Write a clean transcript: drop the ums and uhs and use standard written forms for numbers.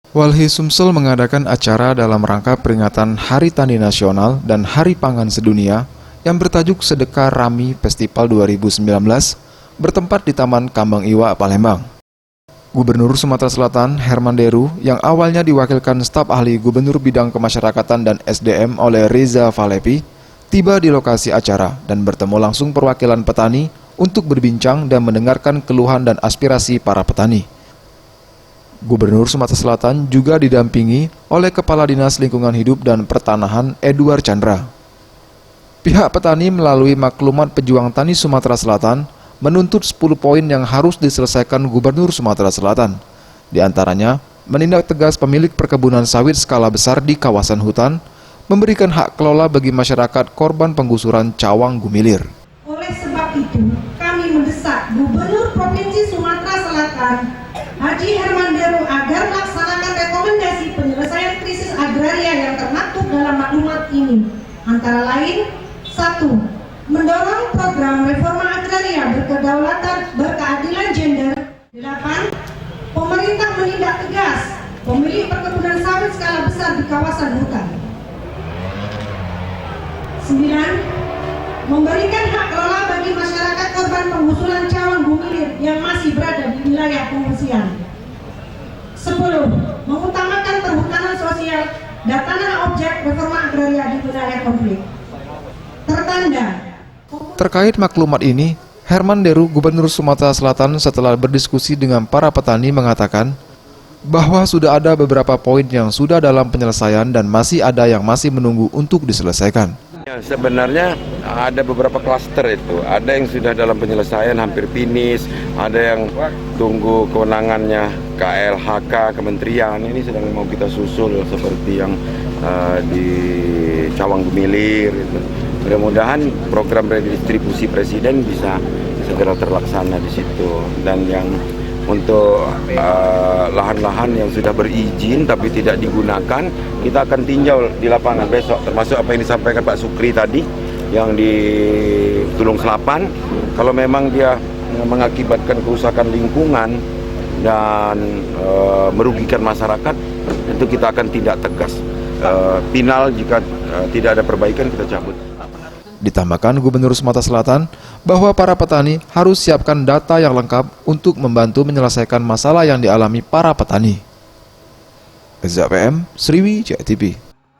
Walhi Sumsel mengadakan acara dalam rangka peringatan Hari Tani Nasional dan Hari Pangan Sedunia yang bertajuk Sedekah Rami Festival 2019 bertempat di Taman Kambang Iwa, Palembang. Gubernur Sumatera Selatan Herman Deru yang awalnya diwakilkan staf ahli Gubernur Bidang Kemasyarakatan dan SDM oleh Reza Valepi tiba di lokasi acara dan bertemu langsung perwakilan petani untuk berbincang dan mendengarkan keluhan dan aspirasi para petani. Gubernur Sumatera Selatan juga didampingi oleh Kepala Dinas Lingkungan Hidup dan Pertanahan Edward Chandra. Pihak petani melalui maklumat Pejuang Tani Sumatera Selatan menuntut 10 poin yang harus diselesaikan Gubernur Sumatera Selatan. Di antaranya, menindak tegas pemilik perkebunan sawit skala besar di kawasan hutan, memberikan hak kelola bagi masyarakat korban penggusuran Cawang Gumilir. Oleh sebab itu, kami mendesak Gubernur Provinsi Sumatera Selatan Haji Herman Deru agar melaksanakan rekomendasi penyelesaian krisis agraria yang termaktub dalam maklumat ini. Antara lain, 1. Mendorong program reforma agraria berkedaulatan berkeadilan gender. 8. Pemerintah menindak tegas pemilik perkebunan sawit skala besar di kawasan hutan. 9. Memberikan hak kelola bagi masyarakat korban penggusuran Cawang Gumilir yang masih berada di wilayah pengungsian. 10. Mengutamakan perhutanan sosial dan tanah objek reforma agraria di wilayah konflik. Tertanda. Terkait maklumat ini, Herman Deru, Gubernur Sumatera Selatan setelah berdiskusi dengan para petani mengatakan bahwa sudah ada beberapa poin yang sudah dalam penyelesaian dan masih ada yang masih menunggu untuk diselesaikan. Ya, sebenarnya ada beberapa klaster itu, ada yang sudah dalam penyelesaian hampir finish, ada yang tunggu kewenangannya KLHK, kementerian, ini sedang mau kita susul seperti yang di Cawang Gumilir. Gitu. Mudah-mudahan program redistribusi Presiden bisa segera terlaksana di situ, dan yang untuk lahan-lahan yang sudah berizin tapi tidak digunakan, kita akan tinjau di lapangan besok, termasuk apa yang disampaikan Pak Sukri tadi yang di Tulung Selapan. Kalau memang dia mengakibatkan kerusakan lingkungan dan merugikan masyarakat, tentu kita akan tindak tegas. Final jika tidak ada perbaikan, kita cabut. Ditambahkan Gubernur Sumatera Selatan bahwa para petani harus siapkan data yang lengkap untuk membantu menyelesaikan masalah yang dialami para petani. Reza PM, Sriwijaya TV.